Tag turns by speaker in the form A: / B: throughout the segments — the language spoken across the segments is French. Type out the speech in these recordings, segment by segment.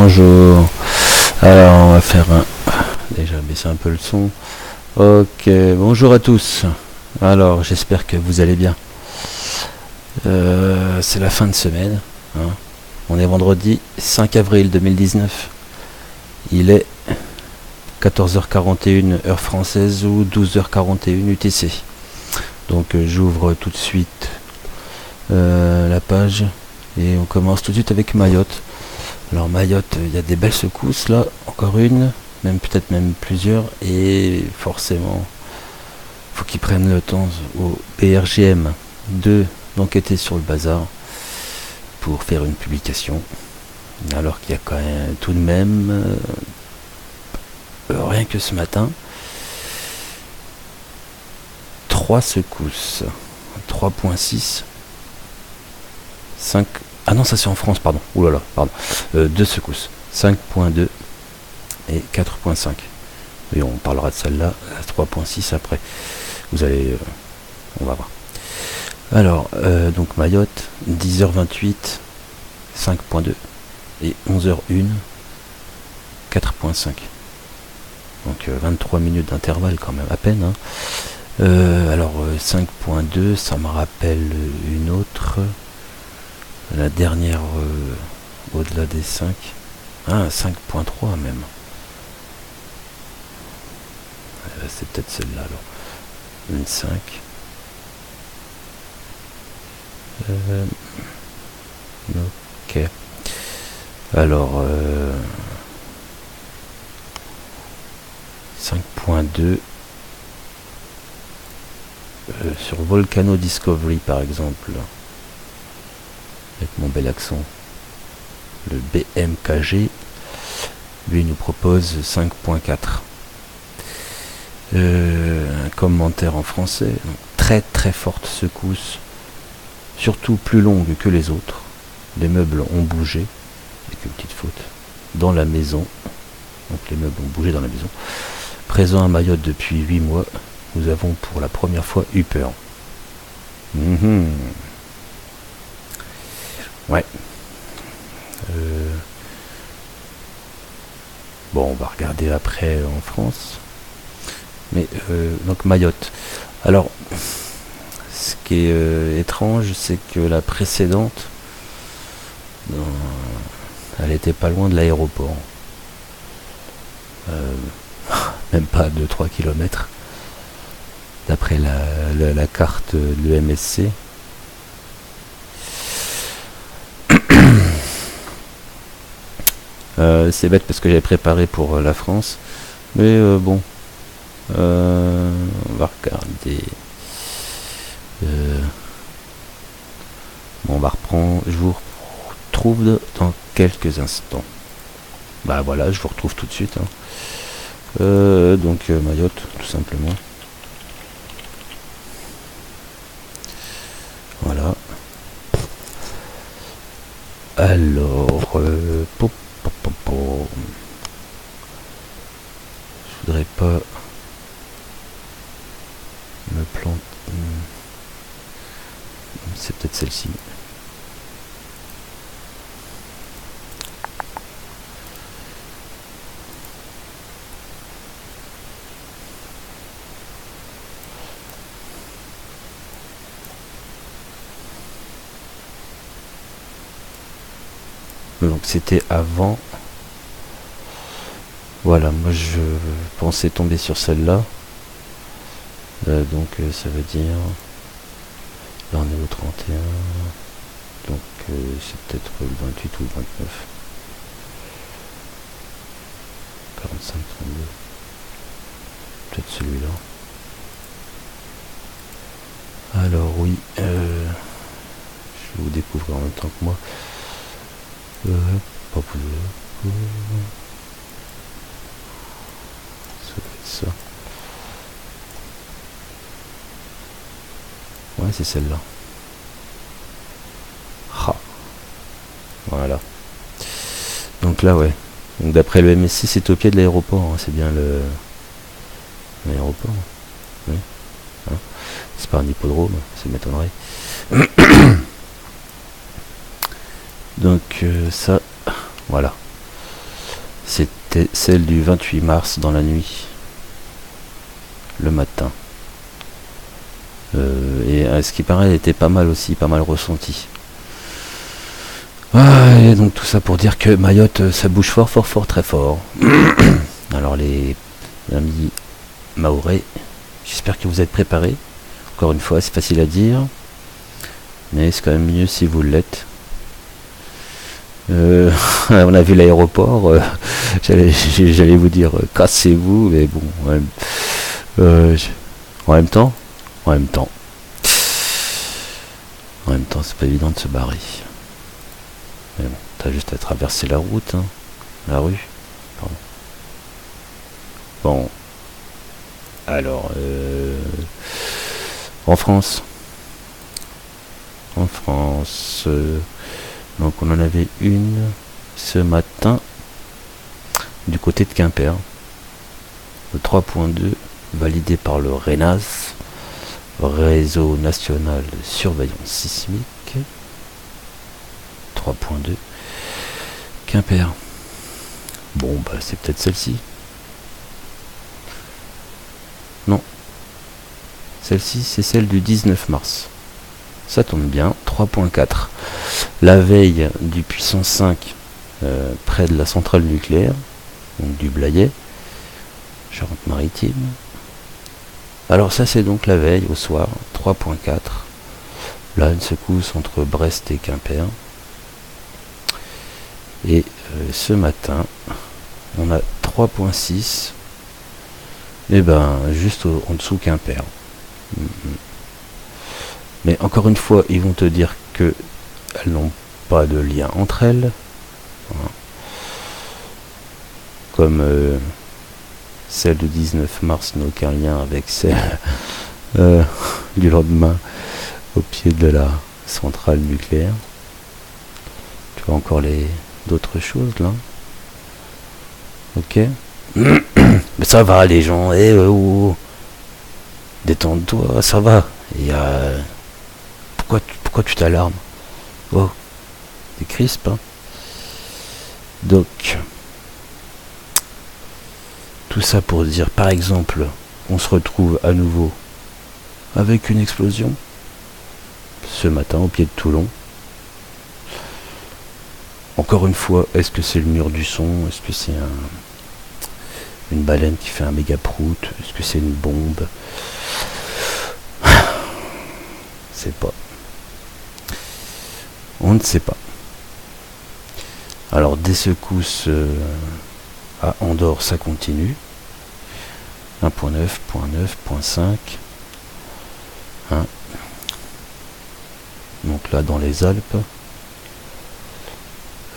A: bonjour. Alors on va faire un... Déjà baisser un peu le son. Ok, bonjour à tous. Alors j'espère que vous allez bien. C'est la fin de semaine. Hein. On est vendredi 5 avril 2019. Il est 14h41 heure française ou 12h41 UTC. Donc j'ouvre tout de suite la page et on commence tout de suite avec Mayotte. Alors Mayotte, il y a des belles secousses là, encore une, même peut-être même plusieurs, et forcément faut qu'ils prennent le temps au BRGM d'enquêter sur le bazar pour faire une publication, alors qu'il y a quand même tout de même rien que ce matin 3 secousses, 3.6, 5. Ah non, ça c'est en France, pardon. Ouh là là, pardon. 2 secousses, 5.2 et 4.5. Et on parlera de celle-là, 3.6 après. Vous allez, on va voir. Alors, donc Mayotte, 10h28, 5.2 et 11h01, 4.5. Donc 23 minutes d'intervalle quand même, à peine. Hein. Alors 5.2, ça me rappelle une autre. La dernière au-delà des 5. Ah, 5.3 même. C'est peut-être celle-là alors. Une 5. Ok. Alors 5.2 sur Volcano Discovery par exemple. Avec mon bel accent, le BMKG, lui nous propose 5.4. Un commentaire en français, donc, très très forte secousse, surtout plus longue que les autres. Les meubles ont bougé, avec une petite faute, dans la maison. Donc les meubles ont bougé dans la maison. Présent à Mayotte depuis 8 mois, nous avons pour la première fois eu peur. Ouais. Bon, on va regarder après en France. Mais donc Mayotte. Alors, ce qui est étrange, c'est que la précédente, elle était pas loin de l'aéroport. Même pas 2-3 km. D'après la carte de l'EMSC. C'est bête parce que j'avais préparé pour la France, mais bon, on va regarder. Bon, on va reprendre. Je vous retrouve dans quelques instants. Bah voilà, je vous retrouve tout de suite. Hein. Donc Mayotte, tout simplement. Voilà. Alors, je voudrais pas me planter. C'est peut-être celle-ci. Donc c'était avant. Voilà, moi je pensais tomber sur celle-là. Donc ça veut dire... Là on est au 31. Donc c'est peut-être le 28 ou le 29. 45, 32. Peut-être celui-là. Alors oui, je vais vous découvrir en même temps que moi. Pas plus. Ça doit être ça. Ouais, c'est celle-là. Ah. Voilà. Donc là, ouais. Donc d'après le MSC, c'est au pied de l'aéroport. Hein. C'est bien l'aéroport. Oui. Hein. C'est pas un hippodrome, ça m'étonnerait. Donc ça, voilà. C'était celle du 28 mars dans la nuit, le matin. Et à ce qui paraît, elle était pas mal aussi, pas mal ressentie. Et donc tout ça pour dire que Mayotte, ça bouge fort, fort, fort, très fort. Alors les amis mahorais, j'espère que vous êtes préparés. Encore une fois, c'est facile à dire, mais c'est quand même mieux si vous l'êtes. On a vu l'aéroport, j'allais vous dire cassez-vous, mais bon, en même temps, c'est pas évident de se barrer. Mais bon, t'as juste à traverser la route, hein, la rue. Pardon. Bon, alors, en France, donc on en avait une ce matin du côté de Quimper, le 3.2 validé par le RENAS, Réseau National de Surveillance Sismique. 3.2 Quimper. Bon, bah c'est peut-être celle-ci. Non. Celle-ci, c'est celle du 19 mars. Ça tombe bien. 3.4. La veille du puissance 5, près de la centrale nucléaire, donc du Blayais, Charente-Maritime. Alors ça, c'est donc la veille, au soir, 3.4. Là, une secousse entre Brest et Quimper. Et ce matin, on a 3.6. Et ben, juste en dessous Quimper. Mais encore une fois, ils vont te dire que elles n'ont pas de lien entre elles. Hein. Comme celle du 19 mars n'a aucun lien avec celle du lendemain au pied de la centrale nucléaire. Tu vois encore d'autres choses là. Ok. Mais ça va les gens. Détends-toi, ça va. Pourquoi tu t'alarmes? Oh, t'es crisp, hein. Donc, tout ça pour dire, par exemple, on se retrouve à nouveau avec une explosion ce matin au pied de Toulon. Encore une fois, est-ce que c'est le mur du son? Est-ce que c'est une baleine qui fait un méga prout? Est-ce que c'est une bombe? C'est pas. On ne sait pas. Alors des secousses à Andorre, ça continue. 1.9, 0.9, 0.5. Hein. Donc là dans les Alpes.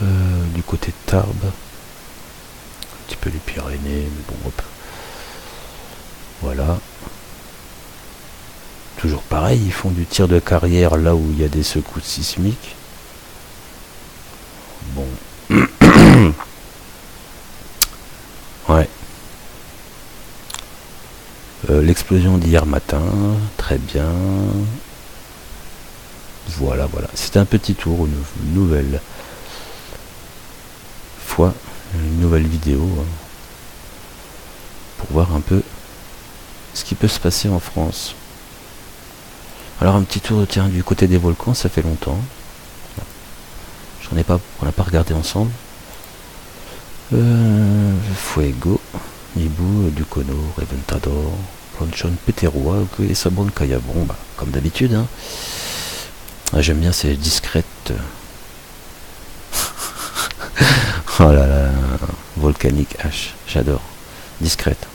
A: Du côté de Tarbes. Un petit peu les Pyrénées, mais bon hop. Voilà. Toujours pareil, ils font du tir de carrière là où il y a des secousses sismiques. Bon. Ouais. L'explosion d'hier matin, très bien. Voilà. C'était un petit tour, une nouvelle fois, une nouvelle vidéo, hein, pour voir un peu ce qui peut se passer en France. Alors un petit tour de terrain du côté des volcans, ça fait longtemps. On n'a pas regardé ensemble. Fuego, Ibu, Ducono, Reventador, Planchon, Peterua, et Sabon Kayabon, bah, comme d'habitude. Hein. Ah, j'aime bien ces discrètes. Oh là là, volcanique H, j'adore. Discrète.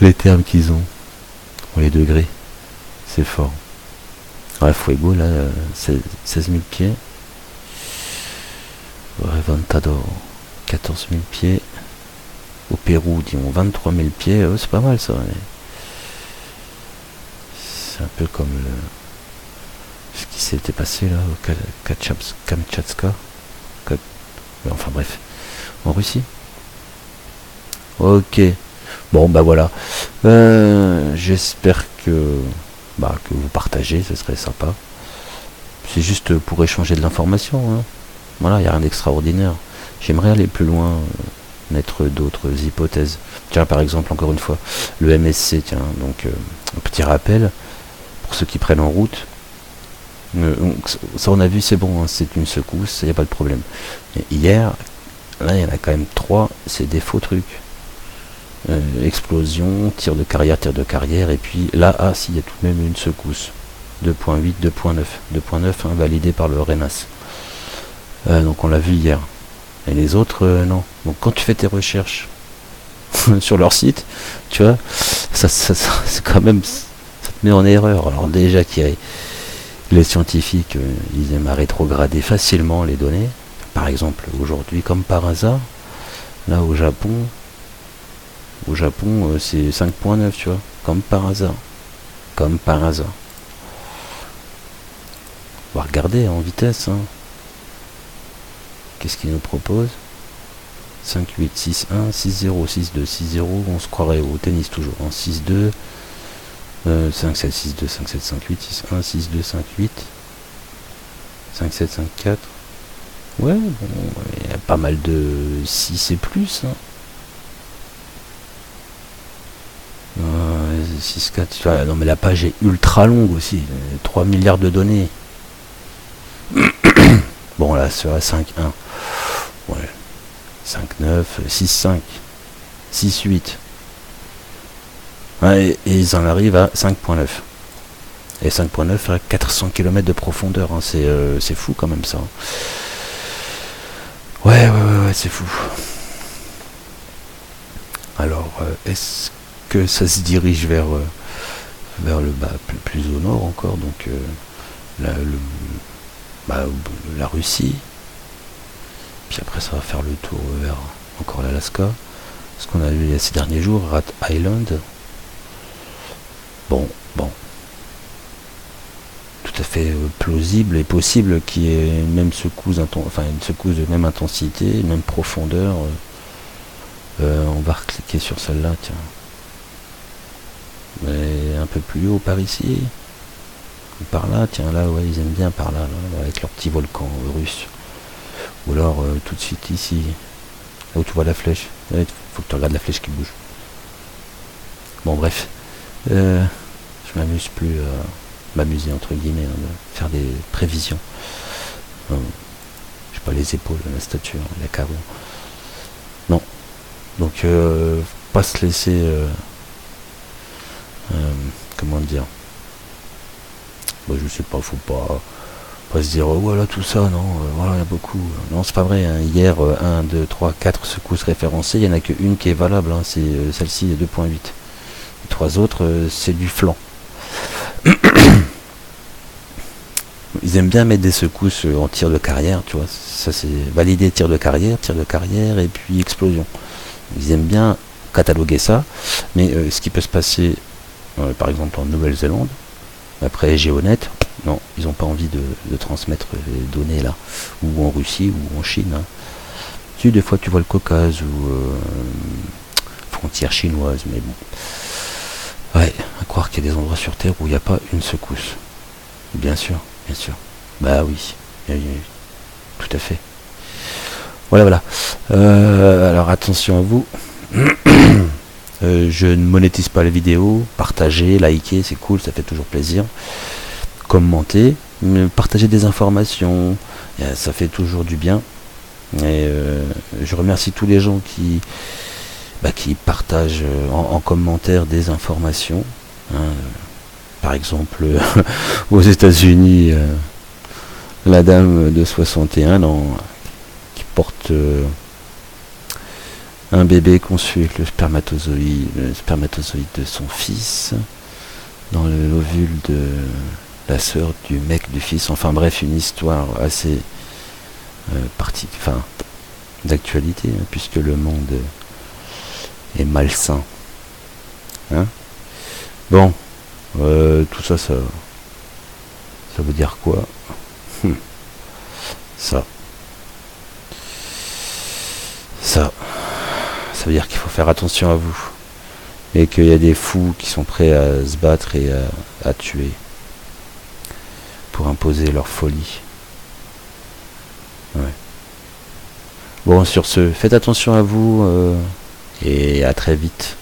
A: Les termes qu'ils ont, les degrés, c'est fort. Ouais, Fuego, là, 16 000 pieds. Reventador, 14 000 pieds. Au Pérou, disons 23 000 pieds. C'est pas mal ça. C'est un peu comme ce qui s'était passé là au Kamtchatka. Enfin bref, en Russie. Ok. Bon bah voilà. J'espère que vous partagez, ce serait sympa. C'est juste pour échanger de l'information, hein. Voilà, il n'y a rien d'extraordinaire. J'aimerais aller plus loin, mettre d'autres hypothèses. Tiens, par exemple, encore une fois, le MSC, tiens, donc un petit rappel, pour ceux qui prennent en route, ça on a vu, c'est bon, hein, c'est une secousse, il n'y a pas de problème. Mais hier, là, il y en a quand même 3, c'est des faux trucs. Explosion, tir de carrière, et puis là, ah si, il y a tout de même une secousse. 2.8, 2.9. 2.9, hein, validé par le RENAS. Donc on l'a vu hier. Et les autres, non. Donc quand tu fais tes recherches sur leur site, tu vois, ça c'est quand même, ça te met en erreur. Alors déjà qu'il y a les scientifiques, ils aiment à rétrograder facilement les données. Par exemple, aujourd'hui, comme par hasard, là au Japon, c'est 5.9, tu vois, comme par hasard. Comme par hasard. On va regarder en vitesse, hein. Qu'est-ce qu'il nous propose? 5, 8, 6, 1, 6, 0, 6, 2, 6, 0, on se croirait au tennis toujours, en 6, 2, 5, 7, 6, 2, 5, 7, 5, 8, 6, 1, 6, 2, 5, 8, 5, 7, 5, 4, ouais, bon, il y a pas mal de 6 et plus, hein. 6, 4, tu vois, non mais la page est ultra longue aussi, 3 milliards de données. Bon là, sur la 5, 1, ouais. 5, 9, 6, 5, 6, 8. Ouais, et ils en arrivent à 5.9. Et 5.9 à 400 km de profondeur. Hein. C'est fou quand même ça. Ouais, c'est fou. Alors, est-ce que ça se dirige vers le bas, plus au nord encore, donc la Russie. Puis après ça va faire le tour vers encore l'Alaska. Ce qu'on a vu il y a ces derniers jours, Rat Island. Bon. Tout à fait plausible et possible qu'il y ait une même secousse, une secousse de même intensité, même profondeur. On va recliquer sur celle-là, tiens. Mais un peu plus haut par ici. Par là, tiens, là, ouais, ils aiment bien par là, avec leur petit volcan russe. Ou alors tout de suite ici, là où tu vois la flèche. Il faut que tu regardes la flèche qui bouge. Bon bref, je m'amuse plus à m'amuser entre guillemets, hein, de faire des prévisions. Je sais pas, les épaules, la stature, la carreaux. Non. Donc pas se laisser comment dire. Bah, je sais pas, faut pas se dire voilà tout ça, non, voilà, il y a beaucoup. Non, c'est pas vrai, hein. Hier 1, 2, 3, 4 secousses référencées, il n'y en a qu'une qui est valable, hein. C'est celle-ci 2.8. Les 3 autres c'est du flanc. Ils aiment bien mettre des secousses en tir de carrière, tu vois, ça c'est validé, tir de carrière et puis explosion. Ils aiment bien cataloguer ça, mais ce qui peut se passer par exemple en Nouvelle-Zélande, après Géonet, non, ils n'ont pas envie de transmettre les données là, ou en Russie ou en Chine, hein. Tu des fois tu vois le Caucase ou frontière chinoise, mais bon, ouais, à croire qu'il y a des endroits sur Terre où il n'y a pas une secousse. Bien sûr, bah oui, tout à fait. Voilà. Alors attention à vous. Je ne monétise pas les vidéos. Partagez, likez, c'est cool, ça fait toujours plaisir. Commentez, partagez des informations, ça fait toujours du bien. Et je remercie tous les gens qui partagent en commentaire des informations, hein. Par exemple, aux États-Unis, la dame de 61 ans qui porte un bébé conçu avec le spermatozoïde de son fils dans l'ovule de la sœur du mec du fils. Enfin bref, une histoire assez d'actualité, hein, puisque le monde est malsain. Hein, bon. Tout ça veut dire quoi? Ça veut dire qu'il faut faire attention à vous et qu'il y a des fous qui sont prêts à se battre et à tuer. pour imposer leur folie. Ouais. Bon, sur ce, faites attention à vous et à très vite.